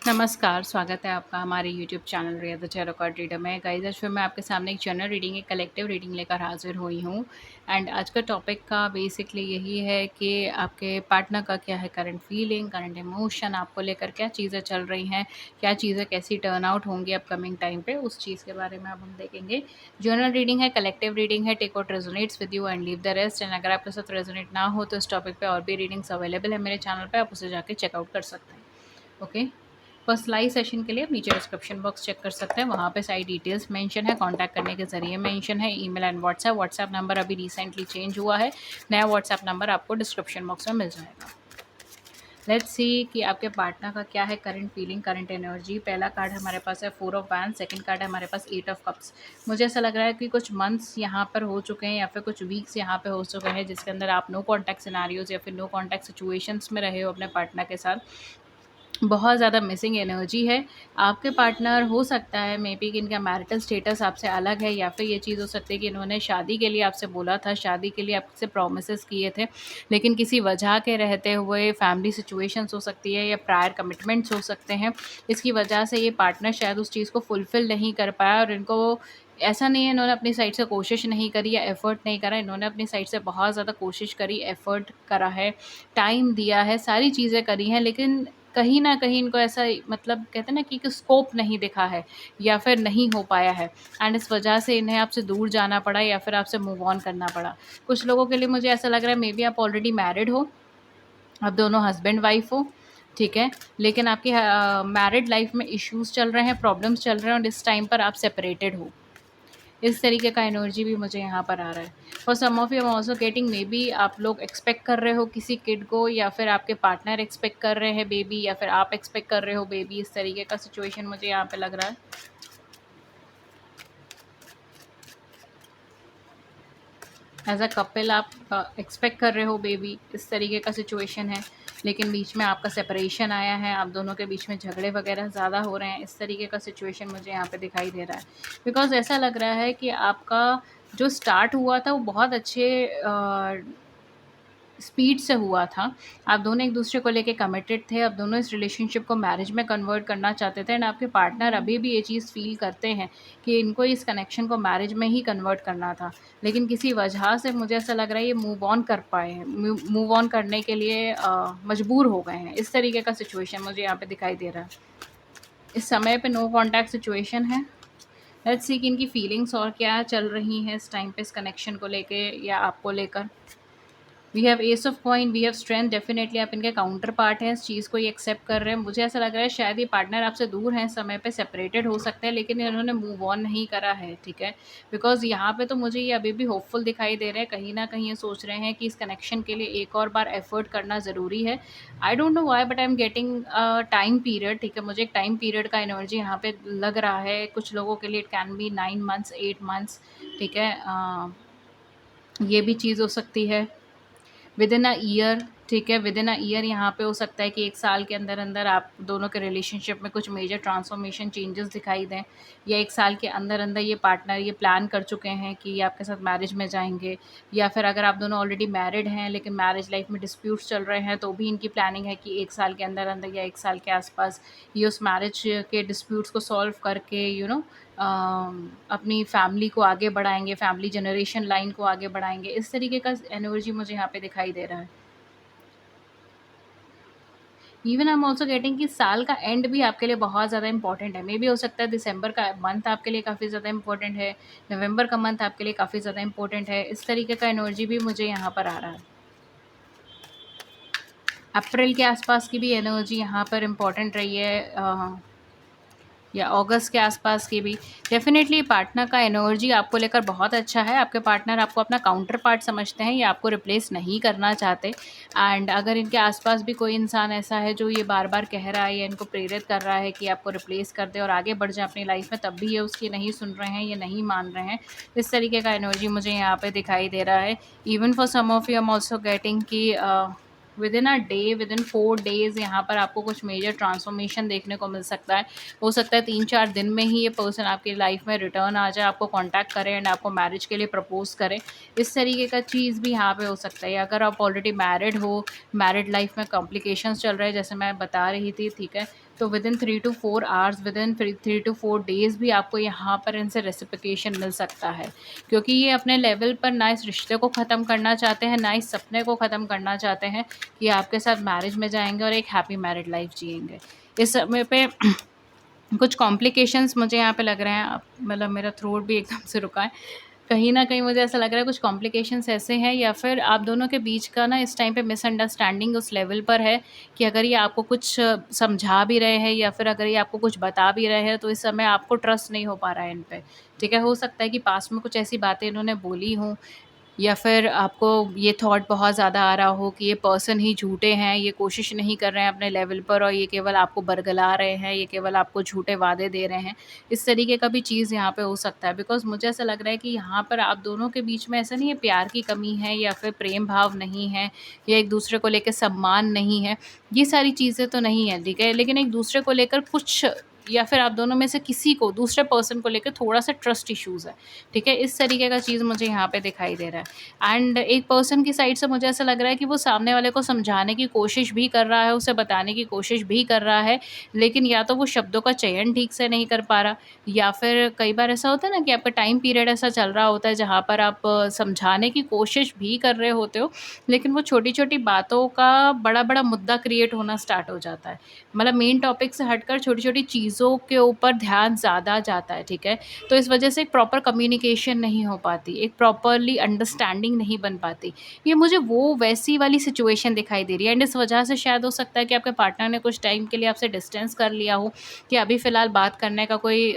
नमस्कार, स्वागत है आपका हमारे YouTube channel Riya the tarot card reader में। गाइस, आज फिर मैं आपके सामने एक जनरल रीडिंग, एक कलेक्टिव रीडिंग लेकर हाज़िर हुई हूँ। एंड आज का टॉपिक का बेसिकली यही है कि आपके पार्टनर का क्या है करंट फीलिंग, करंट इमोशन, आपको लेकर क्या चीज़ें चल रही हैं, क्या चीज़ें कैसी टर्न आउट होंगी अपकमिंग टाइम पे, उस चीज़ के बारे में अब हम देखेंगे। जनरल रीडिंग है, कलेक्टिव रीडिंग है, take what resonates with you and leave the rest. And अगर आपके साथ रेजोनेट ना हो तो इस टॉपिक पे और भी रीडिंग्स अवेलेबल है मेरे चैनल पे, आप उसे जाके चेकआउट कर सकते हैं। ओके, पर्सनलाइज सेशन के लिए आप नीचे डिस्क्रिप्शन बॉक्स चेक कर सकते हैं, वहाँ पे सारी डिटेल्स मेंशन है, कांटेक्ट करने के ज़रिए मेंशन है, ईमेल एंड व्हाट्सएप नंबर अभी रिसेंटली चेंज हुआ है, नया व्हाट्सएप नंबर आपको डिस्क्रिप्शन बॉक्स में मिल जाएगा। लेट्स सी कि आपके पार्टनर का क्या है करंट फीलिंग, करंट एनर्जी। पहला कार्ड हमारे पास है 4 ऑफ वैंड्स, सेकंड कार्ड है हमारे पास 8 ऑफ कप्स। मुझे ऐसा लग रहा है कि कुछ मंथ्स यहाँ पर हो चुके हैं या फिर कुछ वीक्स यहाँ पे हो चुके हैं जिसके अंदर आप नो कॉन्टैक्ट सिनारियोज या फिर नो कॉन्टैक्ट सिचुएशंस में रहे हो अपने पार्टनर के साथ। बहुत ज़्यादा मिसिंग एनर्जी है। आपके पार्टनर हो सकता है मे बी कि इनका मैरिटल स्टेटस आपसे अलग है, या फिर ये चीज़ हो सकती है कि इन्होंने शादी के लिए आपसे बोला था, शादी के लिए आपसे प्रोमिसेस किए थे, लेकिन किसी वजह के रहते हुए फैमिली सिचुएशंस हो सकती है या प्रायर कमिटमेंट्स हो सकते हैं, इसकी वजह से ये पार्टनर शायद उस चीज़ को फुलफ़िल नहीं कर पाया। और इनको ऐसा नहीं है इन्होंने अपनी साइड से कोशिश नहीं करी या एफ़र्ट नहीं करा, इन्होंने अपनी साइड से बहुत ज़्यादा कोशिश करी, एफ़र्ट करा है, टाइम दिया है, सारी चीज़ें करी हैं, लेकिन कहीं न कहीं इनको ऐसा मतलब कहते हैं ना कि स्कोप नहीं दिखा है या फिर नहीं हो पाया है। एंड इस वजह से इन्हें आपसे दूर जाना पड़ा या फिर आपसे मूव ऑन करना पड़ा। कुछ लोगों के लिए मुझे ऐसा लग रहा है मे बी आप ऑलरेडी मैरिड हो, आप दोनों हस्बैंड वाइफ हो, ठीक है? लेकिन आपकी मैरिड लाइफ में इश्यूज़ चल रहे हैं, प्रॉब्लम्स चल रहे हैं और इस टाइम पर आप सेपरेटेड हो। इस तरीके का एनर्जी भी मुझे यहाँ पर आ रहा है। For some of you I am also getting maybe आप लोग एक्सपेक्ट कर रहे हो किसी किड को, या फिर आपके पार्टनर एक्सपेक्ट कर रहे हैं बेबी, या फिर आप एक्सपेक्ट कर रहे हो बेबी। इस तरीके का सिचुएशन मुझे यहाँ पे लग रहा है। एज अ कपल आप एक्सपेक्ट कर रहे हो बेबी, इस तरीके का सिचुएशन है, लेकिन बीच में आपका सेपरेशन आया है, आप दोनों के बीच में झगड़े वगैरह ज़्यादा हो रहे हैं, इस तरीके का सिचुएशन मुझे यहाँ पे दिखाई दे रहा है। बिकॉज़ ऐसा लग रहा है कि आपका जो स्टार्ट हुआ था वो बहुत अच्छे स्पीड से हुआ था। आप दोनों एक-दूसरे को लेके कमिटेड थे, आप दोनों इस रिलेशनशिप को मैरिज में कन्वर्ट करना चाहते थे, एंड आपके पार्टनर अभी भी ये चीज़ फ़ील करते हैं कि इनको इस कनेक्शन को मैरिज में ही कन्वर्ट करना था। लेकिन किसी वजह से मुझे ऐसा लग रहा है ये मूव ऑन कर पाए हैं, मूव ऑन करने के लिए मजबूर हो गए हैं। इस तरीके का सिचुएशन मुझे यहाँ पे दिखाई दे रहा है। इस समय पे नो कॉन्टैक्ट सिचुएशन है। लेट्स सी कि इनकी फीलिंग्स और क्या चल रही हैं इस टाइम पे इस कनेक्शन को लेके या आपको लेकर। We have ace of coins, we have strength. Definitely आप इनके काउंटर पार्ट हैं, इस चीज़ को ये एक्सेप्ट कर रहे हैं। मुझे ऐसा लग रहा है शायद ये पार्टनर आपसे दूर हैं, समय पे सेपरेटेड हो सकते हैं, लेकिन इन्होंने मूव ऑन नहीं करा है, ठीक है? बिकॉज़ यहाँ पे तो मुझे ये अभी भी होपफुल दिखाई दे रहे हैं, कहीं न कहीं ये सोच रहे हैं कि इस कनेक्शन के लिए एक और बार एफर्ट करना ज़रूरी है। I don't know why but I am getting time period, ठीक है? मुझे एक टाइम पीरियड का एनर्जी यहाँ पे लग रहा है। कुछ लोगों के लिए it can be 9 months, 8 months, ठीक है? ये भी चीज़ हो सकती है। विद इन अ ईयर, ठीक है? विद इन अ ईयर यहाँ पे हो सकता है कि 1 साल के अंदर-अंदर आप दोनों के रिलेशनशिप में कुछ मेजर ट्रांसफॉर्मेशन चेंजेस दिखाई दें, या 1 साल के अंदर-अंदर ये पार्टनर ये प्लान कर चुके हैं कि ये आपके साथ मैरिज में जाएँगे, या फिर अगर आप दोनों ऑलरेडी मैरिड हैं लेकिन मैरिज लाइफ में डिस्प्यूट्स चल रहे हैं, तो भी इनकी प्लानिंग है कि 1 साल के अंदर-अंदर या 1 साल के आस-पास ये उस मैरिज के डिस्प्यूट्स को सॉल्व करके अपनी फैमिली को आगे बढ़ाएँगे, फैमिली जनरेशन लाइन को आगे बढ़ाएँगे। इस तरीके का एनर्जी मुझे यहाँ पे दिखाई दे रहा है। Even I am also getting कि साल का एंड भी आपके लिए बहुत ज़्यादा इंपॉर्टेंट है। मेबी हो सकता है दिसंबर का मंथ आपके लिए काफ़ी ज़्यादा इंपॉर्टेंट है, नवंबर का मंथ आपके लिए काफ़ी ज़्यादा इंपॉर्टेंट है। इस तरीके का एनर्जी भी मुझे यहाँ पर आ रहा है। अप्रैल के आसपास की भी एनर्जी यहाँ पर इम्पॉर्टेंट रही है, या अगस्त के आसपास की भी। डेफ़िनेटली पार्टनर का एनर्जी आपको लेकर बहुत अच्छा है। आपके पार्टनर आपको अपना काउंटर पार्ट समझते हैं, या आपको रिप्लेस नहीं करना चाहते। एंड अगर इनके आसपास भी कोई इंसान ऐसा है जो ये बार-बार कह रहा है या इनको प्रेरित कर रहा है कि आपको रिप्लेस कर दे और आगे बढ़ जाए अपनी लाइफ़ में, तब भी ये उसकी नहीं सुन रहे हैं, ये नहीं मान रहे हैं। इस तरीके का एनर्जी मुझे यहाँ पे दिखाई दे रहा है। Even for some of you I am also getting कि within a day, within 4 days यहाँ पर आपको कुछ मेजर ट्रांसफॉर्मेशन देखने को मिल सकता है। हो सकता है 3-4 दिन में ही ये पर्सन आपकी लाइफ में रिटर्न आ जाए, आपको कांटेक्ट करे एंड आपको मैरिज के लिए प्रपोज़ करे। इस तरीके का चीज़ भी यहाँ पे हो सकता है। अगर आप ऑलरेडी मैरिड हो, मैरिड लाइफ में कॉम्प्लिकेशंस चल रहे हैं जैसे मैं बता रही थी, ठीक है? तो within 3 to 4 hours, within 3 to 4 days भी आपको यहाँ पर इनसे रेसिप्रोकेशन मिल सकता है, क्योंकि ये अपने लेवल पर ना इस रिश्ते को ख़त्म करना चाहते हैं, ना इस सपने को ख़त्म करना चाहते हैं कि आपके साथ मैरिज में जाएंगे और एक हैप्पी मैरिड लाइफ जिएंगे। इस समय पे कुछ कॉम्प्लिकेशंस मुझे यहाँ पे लग रहे हैं, मतलब मेरा थ्रोट भी एकदम से रुका है। कहीं न कहीं मुझे ऐसा लग रहा है कुछ कॉम्प्लिकेशंस ऐसे हैं, या फिर आप दोनों के बीच का ना इस टाइम पे मिसअंडरस्टैंडिंग उस लेवल पर है कि अगर ये आपको कुछ समझा भी रहे हैं या फिर अगर ये आपको कुछ बता भी रहे हैं, तो इस समय आपको ट्रस्ट नहीं हो पा रहा है इन पे, ठीक है? हो सकता है कि पास्ट में कुछ ऐसी बातें इन्होंने बोली हों, या फिर आपको ये थॉट बहुत ज़्यादा आ रहा हो कि ये पर्सन ही झूठे हैं, ये कोशिश नहीं कर रहे हैं अपने लेवल पर और ये केवल आपको बरगला रहे हैं, ये केवल आपको झूठे वादे दे रहे हैं। इस तरीके का भी चीज़ यहाँ पे हो सकता है, बिकॉज़ मुझे ऐसा लग रहा है कि यहाँ पर आप दोनों के बीच में ऐसा नहीं है प्यार की कमी है या फिर प्रेम भाव नहीं है या एक दूसरे को लेके सम्मान नहीं है, ये सारी चीज़ें तो नहीं है, ठीक है? लेकिन एक दूसरे को लेकर कुछ, या फिर आप दोनों में से किसी को दूसरे पर्सन को लेकर थोड़ा-सा ट्रस्ट इश्यूज़ है, ठीक है? इस तरीके का चीज़ मुझे यहाँ पे दिखाई दे रहा है। एंड एक पर्सन की साइड से मुझे ऐसा लग रहा है कि वो सामने वाले को समझाने की कोशिश भी कर रहा है, उसे बताने की कोशिश भी कर रहा है, लेकिन या तो वो शब्दों का चयन ठीक से नहीं कर पा रहा, या फिर कई बार ऐसा होता है ना कि आपका टाइम पीरियड ऐसा चल रहा होता है जहाँ पर आप समझाने की कोशिश भी कर रहे होते हो, लेकिन वो छोटी-छोटी बातों का बड़ा-बड़ा मुद्दा क्रिएट होना स्टार्ट हो जाता है। मतलब मेन टॉपिक से हटकर छोटी-छोटी चीज़ों के ऊपर ध्यान ज़्यादा जाता है, ठीक है? तो इस वजह से एक प्रॉपर कम्युनिकेशन नहीं हो पाती, एक प्रॉपरली अंडरस्टैंडिंग नहीं बन पाती। ये मुझे वो वैसी वाली सिचुएशन दिखाई दे रही है, एंड इस वजह से शायद हो सकता है कि आपके पार्टनर ने कुछ टाइम के लिए आपसे डिस्टेंस कर लिया हो, कि अभी फ़िलहाल बात करने का कोई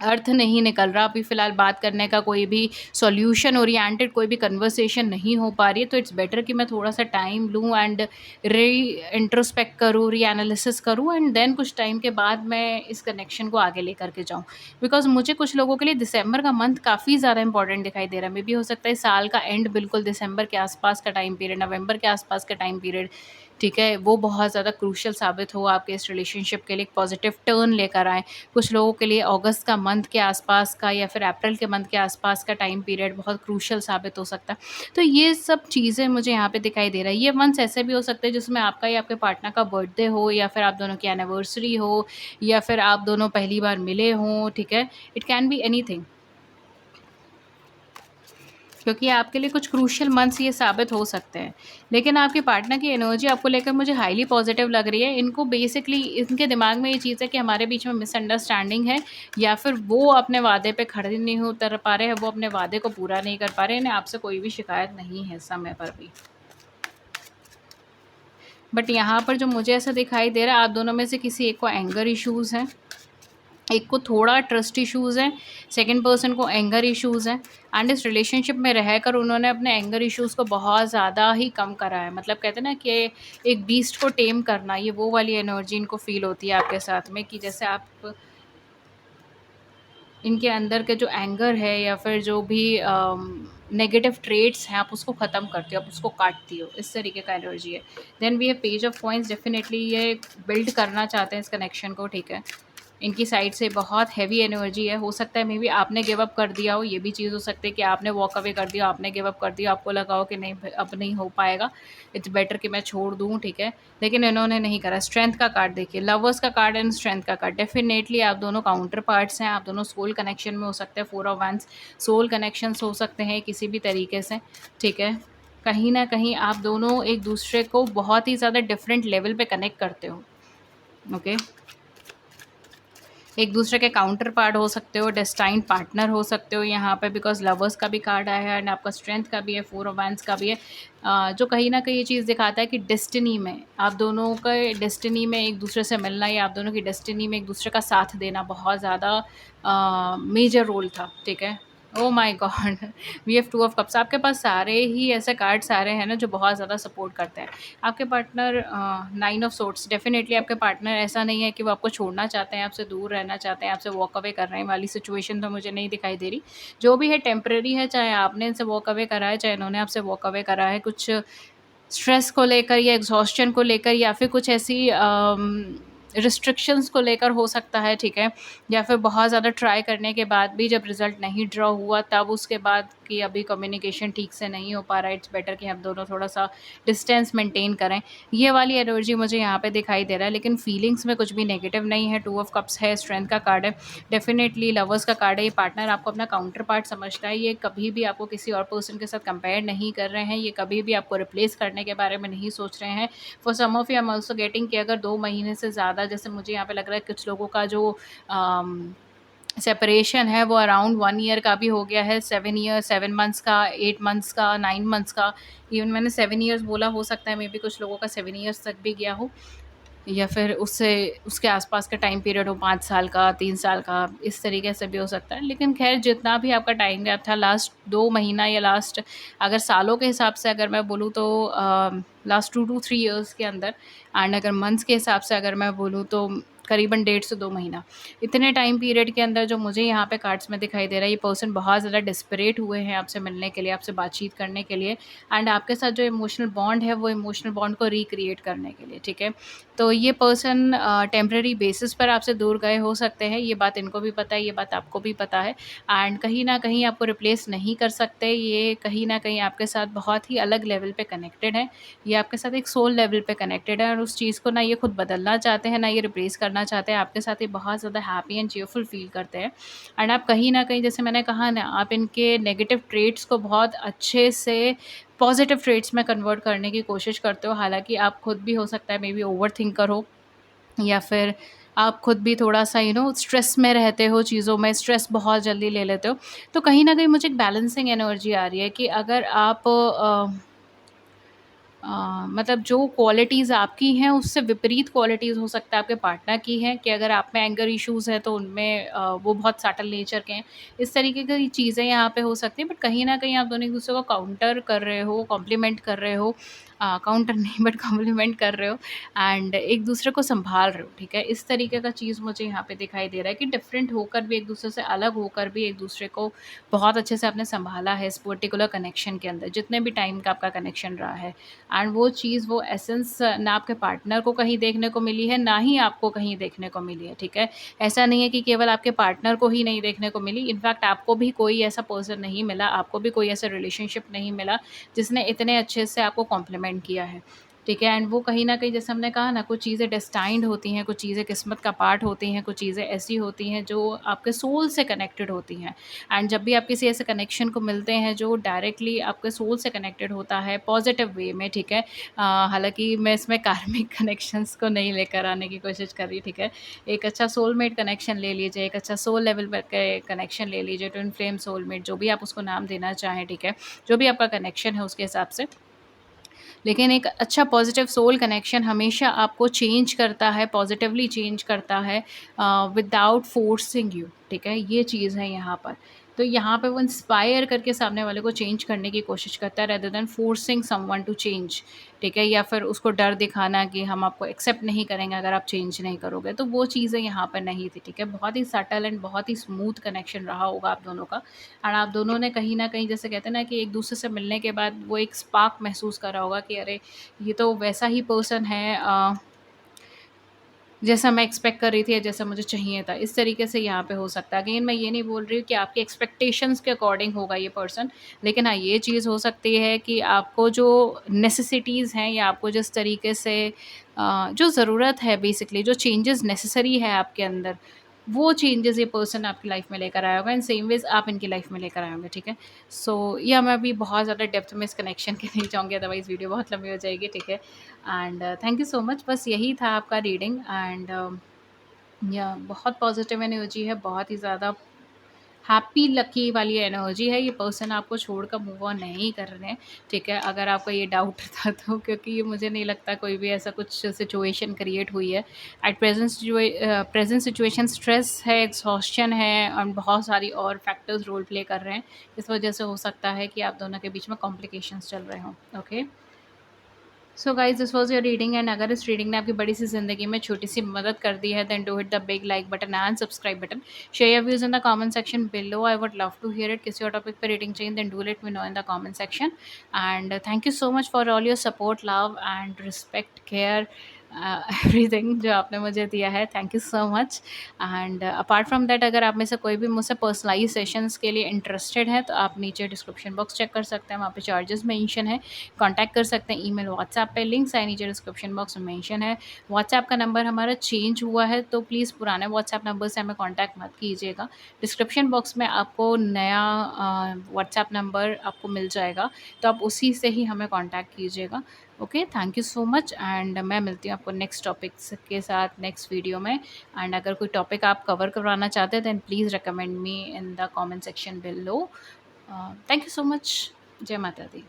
अर्थ नहीं निकल रहा, अभी फ़िलहाल बात करने का कोई भी सॉल्यूशन ओरिएंटेड कोई भी कन्वर्सेशन नहीं हो पा रही है, तो इट्स बेटर कि मैं थोड़ा-सा टाइम लूँ एंड इंट्रोस्पेक्ट करूँ, रीएनालिसिस करूँ, एंड देन कुछ टाइम के बाद मैं इस कनेक्शन को आगे लेकर के जाऊँ। बिकॉज़ मुझे कुछ लोगों के लिए दिसंबर का मंथ काफ़ी ज़्यादा इंपॉर्टेंट दिखाई दे रहा है। मे बी हो सकता है साल का एंड बिल्कुल दिसंबर के आस-पास का टाइम पीरियड, नवंबर के आस-पास का टाइम पीरियड, ठीक है? वो बहुत ज़्यादा क्रूशियल साबित हो आपके इस रिलेशनशिप के लिए, एक पॉज़िटिव टर्न लेकर आए। कुछ लोगों के लिए अगस्त का मंथ के आसपास का या फिर अप्रैल के मंथ के आसपास का टाइम पीरियड बहुत क्रूशियल साबित हो सकता है। तो ये सब चीज़ें मुझे यहाँ पे दिखाई दे रहा है। ये मंथ्स ऐसे भी हो सकते हैं जिसमें आपका या आपके पार्टनर का बर्थडे हो, या फिर आप दोनों की एनिवर्सरी हो, या फिर आप दोनों पहली बार मिले हों, ठीक है? It can be anything. क्योंकि आपके लिए कुछ क्रूशियल मंथ्स ये साबित हो सकते हैं। लेकिन आपके पार्टनर की एनर्जी आपको लेकर मुझे हाईली पॉजिटिव लग रही है। इनको बेसिकली इनके दिमाग में ये चीज़ है कि हमारे बीच में मिसअंडरस्टैंडिंग है, या फिर वो अपने वादे पे खड़े नहीं उतर पा रहे हैं, वो अपने वादे को पूरा नहीं कर पा रहे हैं। इन्हें आपसे कोई भी शिकायत नहीं है समय पर भी। बट यहाँ पर जो मुझे ऐसा दिखाई दे रहा है, आप दोनों में से किसी एक को एंगर इश्यूज़ हैं, एक को थोड़ा ट्रस्ट इश्यूज़ हैं, सेकंड पर्सन को एंगर इश्यूज़ हैं, एंड इस रिलेशनशिप में रहकर उन्होंने अपने एंगर इश्यूज़ को बहुत ज़्यादा ही कम करा है। मतलब कहते हैं ना कि एक बीस्ट को टेम करना, ये वो वाली एनर्जी इनको फ़ील होती है आपके साथ में, कि जैसे आप इनके अंदर के जो एंगर है या फिर जो भी नेगेटिव ट्रेट्स हैं, आप उसको ख़त्म करते हो, आप उसको काटती हो, इस तरीके का एनर्जी है। Then we have page of coins, definitely ये बिल्ड करना चाहते हैं इस कनेक्शन को, ठीक है? इनकी साइड से बहुत हैवी एनर्जी है। हो सकता है मे बी आपने गिव अप कर दिया हो, ये भी चीज़ हो सकती है कि आपने वॉक अवे कर दिया, आपने गिव अप कर दिया, आपको लगा हो कि नहीं अब नहीं हो पाएगा, इट्स बेटर कि मैं छोड़ दूँ, ठीक है? लेकिन इन्होंने नहीं करा। स्ट्रेंथ का कार्ड देखिए, लवर्स का कार्ड एंड स्ट्रेंथ का कार्ड। डेफिनेटली आप दोनों काउंटर पार्ट्स हैं, आप दोनों सोल कनेक्शन में हो सकते हैं। 4 ऑफ वैंड्स सोल कनेक्शंस हो सकते हैं किसी भी तरीके से, ठीक है? कहीं न कहीं आप दोनों एक दूसरे को बहुत ही ज़्यादा डिफरेंट लेवल पे कनेक्ट करते हो, ओके? एक दूसरे के काउंटर पार्ट हो सकते हो, डेस्टाइन्ड पार्टनर हो सकते हो यहाँ पे, बिकॉज़ लवर्स का भी कार्ड आया है एंड आपका स्ट्रेंथ का भी है, 4 ऑफ वैंड्स का भी है। जो कहीं न कहीं ये चीज़ दिखाता है कि डेस्टिनी में आप दोनों का, डेस्टिनी में एक दूसरे से मिलना या आप दोनों की डेस्टिनी में एक दूसरे का साथ देना बहुत ज़्यादा मेजर रोल था, ठीक है? Oh my god! We have 2 of cups. आपके पास सारे ही ऐसे कार्ड्स आ रहे हैं ना जो बहुत ज़्यादा सपोर्ट करते हैं। आपके पार्टनर 9 ऑफ सोर्ड्स, डेफिनेटली आपके पार्टनर ऐसा नहीं है कि वो आपको छोड़ना चाहते हैं, आपसे दूर रहना चाहते हैं, आपसे वॉक अवे कर रहे हैं वाली सिचुएशन तो मुझे नहीं दिखाई दे रही। जो भी है टेम्परेरी है, चाहे आपने इनसे वॉक अवे करा है, चाहे इन्होंने आपसे वॉक अवे करा है, कुछ स्ट्रेस को लेकर या एग्ज़ॉस्शन को लेकर या फिर कुछ ऐसी रिस्ट्रिक्शंस को लेकर हो सकता है, ठीक है? या फिर बहुत ज़्यादा ट्राई करने के बाद भी जब रिज़ल्ट नहीं ड्रॉ हुआ, तब उसके बाद कि अभी कम्युनिकेशन ठीक से नहीं हो पा रहा है, इट्स बेटर कि हम दोनों थोड़ा-सा डिस्टेंस मेंटेन करें। ये वाली एनर्जी मुझे यहाँ पे दिखाई दे रहा है, लेकिन फीलिंग्स में कुछ भी नेगेटिव नहीं है। 2 ऑफ कप्स है, स्ट्रेंथ का कार्ड है, डेफ़िनेटली लवर्स का कार्ड है। ये पार्टनर आपको अपना काउंटर पार्ट समझता है, ये कभी भी आपको किसी और पर्सन के साथ कंपेयर नहीं कर रहे हैं, ये कभी भी आपको रिप्लेस करने के बारे में नहीं सोच रहे हैं। For some of you I am also getting कि अगर 2 महीने से ज़्यादा, जैसे मुझे यहाँ पे लग रहा है कुछ लोगों का जो सेपरेशन है वो अराउंड 1 ईयर का भी हो गया है, 7 मंथ्स का, 8 मंथ्स का, 9 मंथ्स का। इवन मैंने 7 इयर्स बोला, हो सकता है मे बी कुछ लोगों का 7 इयर्स तक भी गया हो, या फिर उससे उसके आसपास का टाइम पीरियड हो, 5 साल का, 3 साल का, इस तरीके से भी हो सकता है। लेकिन ख़ैर जितना भी आपका टाइम गैप था, लास्ट 2 महीना या लास्ट, अगर सालों के हिसाब से अगर मैं बोलूँ तो लास्ट 2 टू 3 इयर्स के अंदर, एंड अगर मंथ्स के हिसाब से अगर मैं बोलूँ तो करीबन 1.5 से 2 महीना, इतने टाइम पीरियड के अंदर जो मुझे यहाँ पे कार्ड्स में दिखाई दे रहा है, ये पर्सन बहुत ज़्यादा डेस्परेट हुए हैं आपसे मिलने के लिए, आपसे बातचीत करने के लिए, एंड आपके साथ जो इमोशनल बॉन्ड है वो इमोशनल बॉन्ड को रिक्रिएट करने के लिए, ठीक है। तो ये पर्सन टेम्परेरी बेसिस पर आपसे दूर गए हो सकते हैं, ये बात इनको भी पता है, ये बात आपको भी पता है, एंड कहीं न कहीं आपको रिप्लेस नहीं कर सकते। ये कहीं न कहीं आपके साथ बहुत ही अलग लेवल पे कनेक्टेड है, ये आपके साथ एक सोल लेवल पे कनेक्टेड है, और उस चीज़ को ना ये खुद बदलना चाहते हैं, ना ये रिप्लेस करना चाहते हैं। आपके साथ ये बहुत ज़्यादा हैप्पी एंड चीयरफुल फ़ील करते हैं, एंड आप कहीं न कहीं, जैसे मैंने कहा ना, आप इनके नेगेटिव ट्रेट्स को बहुत अच्छे से पॉजिटिव ट्रेट्स में कन्वर्ट करने की कोशिश करते हो। हालाँकि आप खुद भी हो सकता है मे बी ओवरथिंकर हो, या फिर आप खुद भी थोड़ा-सा स्ट्रेस में रहते हो, चीज़ों में स्ट्रेस बहुत जल्दी ले लेते हो। तो कहीं न कहीं मुझे एक बैलेंसिंग एनर्जी आ रही है कि अगर आप मतलब जो क्वालिटीज़ आपकी हैं उससे विपरीत क्वालिटीज़ हो सकता है आपके पार्टनर की हैं, कि अगर आप में एंगर इश्यूज़ हैं तो उनमें वो बहुत सटल नेचर के हैं। इस तरीके की चीज़ें यहाँ पे हो सकती हैं, बट कहीं न कहीं आप दोनों एक-दूसरे को काउंटर कर रहे हो, कॉम्प्लीमेंट कर रहे हो, काउंटर नहीं बट कॉम्प्लीमेंट कर रहे हो, एंड एक-दूसरे को सँभाल रहे हो, ठीक है? इस तरीके का चीज़ मुझे यहाँ पे दिखाई दे रहा है कि डिफरेंट होकर भी, एक-दूसरे से अलग होकर भी एक-दूसरे को बहुत अच्छे से आपने सँभाला है इस पर्टिकुलर कनेक्शन के अंदर, जितने भी टाइम का आपका कनेक्शन रहा है। एंड वो चीज़, वो एसेंस ना आपके पार्टनर को कहीं देखने को मिली है, ना ही आपको कहीं देखने को मिली है, ठीक है? ऐसा नहीं है कि केवल आपके पार्टनर को ही नहीं देखने को मिली, इनफैक्ट आपको भी कोई ऐसा पर्सन नहीं मिला, आपको भी कोई ऐसा रिलेशनशिप नहीं मिला, जिसने इतने अच्छे से आपको कॉम्प्लीमेंट किया है, ठीक है? एंड वो कहीं न कहीं, जैसे हमने कहा ना, कुछ चीज़ें डेस्टाइन्ड होती हैं, कुछ चीज़ें किस्मत का पार्ट होती हैं, कुछ चीज़ें ऐसी होती हैं जो आपके सोल से कनेक्टेड होती हैं। एंड जब भी आप किसी ऐसे कनेक्शन को मिलते हैं जो डायरेक्टली आपके सोल से कनेक्टेड होता है पॉजिटिव वे में, ठीक है। हालांकि मैं इसमें कार्मिक कनेक्शंस को नहीं लेकर आने की कोशिश कर रही, ठीक है। एक अच्छा सोलमेट कनेक्शन ले लीजिए, एक अच्छा सोल लेवल पर के कनेक्शन ले लीजिए, ट्विन फ्लेम सोलमेट, जो भी आप उसको नाम देना चाहें, ठीक है। जो भी आपका कनेक्शन है उसके हिसाब से, लेकिन एक अच्छा पॉजिटिव सोल कनेक्शन हमेशा आपको चेंज करता है, पॉजिटिवली चेंज करता है, विदाउट फोर्सिंग यू, ठीक है। ये चीज़ है यहाँ पर। तो यहाँ पे वो इंस्पायर करके सामने वाले को चेंज करने की कोशिश करता है, rather than forcing someone to change, ठीक है। या फिर उसको डर दिखाना कि हम आपको एक्सेप्ट नहीं करेंगे अगर आप चेंज नहीं करोगे, तो वो चीज़ें यहाँ पर नहीं थी, ठीक है। बहुत ही सटल एंड बहुत ही स्मूथ कनेक्शन रहा होगा आप दोनों का, और आप दोनों ने कहीं न कहीं, जैसे कहते हैं ना, कि एक दूसरे से मिलने के बाद वो एक स्पार्क महसूस करा होगा कि अरे! ये तो वैसा ही पर्सन है जैसा मैं एक्सपेक्ट कर रही थी या जैसा मुझे चाहिए था। इस तरीके से यहाँ पे हो सकता है। अगेन मैं ये नहीं बोल रही हूँ कि आपकी एक्सपेक्टेशंस के अकॉर्डिंग होगा ये पर्सन, लेकिन हाँ, ये चीज़ हो सकती है कि आपको जो नेसेसिटीज़ हैं, या आपको जिस तरीके से जो ज़रूरत है, बेसिकली जो चेंजेस नेसेसरी है आपके अंदर, वो चेंजेस ये पर्सन आपकी लाइफ में लेकर आया होगा, एंड सेम वेज़ आप इनकी लाइफ में लेकर आए होंगे, ठीक है। सो या मैं अभी बहुत ज़्यादा डेप्थ में इस कनेक्शन के नहीं जाऊँगी, अदरवाइज़ वीडियो बहुत लंबी हो जाएगी, ठीक है। And thank you so much, बस यही था आपका रीडिंग, एंड या बहुत पॉजिटिव एनर्जी है, बहुत ही ज़्यादा हैप्पी लकी वाली एनर्जी है। ये पर्सन आपको छोड़कर मूव ऑन नहीं कर रहे हैं, ठीक है। अगर आपको ये डाउट था तो, क्योंकि ये मुझे नहीं लगता कोई भी ऐसा कुछ सिचुएशन क्रिएट हुई है एट प्रेजेंट सिचुएशन। स्ट्रेस है, एग्जॉस्शन है, और बहुत सारी और फैक्टर्स रोल प्ले कर रहे हैं। इस वजह से हो सकता है कि आप दोनों के बीच में कॉम्प्लिकेशंस चल रहे हों, okay. So guys, this was your reading, and अगर इस रीडिंग ने आपकी बड़ी सी ज़िंदगी में छोटी सी मदद कर दी है, then do hit the big like button and subscribe button. Share your views in the comment section below, I would love to hear it. किसी और टॉपिक पर रीडिंग चाहिए, then do let me know in the comment section. And thank you so much for all your support, love and respect, care, everything जो आपने मुझे दिया है, thank you so much. And apart from that, अगर आप में से कोई भी मुझसे पर्सनलाइज सेशंस के लिए इंटरेस्टेड है तो आप नीचे डिस्क्रिप्शन बॉक्स चेक कर सकते हैं, वहाँ पे चार्जेस मेंशन है। कांटेक्ट कर सकते हैं, ईमेल व्हाट्सएप पे लिंक्स है नीचे डिस्क्रिप्शन बॉक्स में मेंशन है। व्हाट्सएप का नंबर हमारा चेंज हुआ है, तो प्लीज़ पुराने व्हाट्सएप नंबर से हमें कांटेक्ट मत कीजिएगा। डिस्क्रिप्शन बॉक्स में आपको नया व्हाट्सएप नंबर आपको मिल जाएगा, तो आप उसी से ही हमें कांटेक्ट कीजिएगा। Okay, thank you so much. And मैं मिलती हूँ आपको नेक्स्ट टॉपिक्स के साथ नेक्स्ट वीडियो में। एंड अगर कोई टॉपिक आप कवर करवाना चाहते हैं, then please recommend me in the comment section below. Thank you so much. जय माता दी।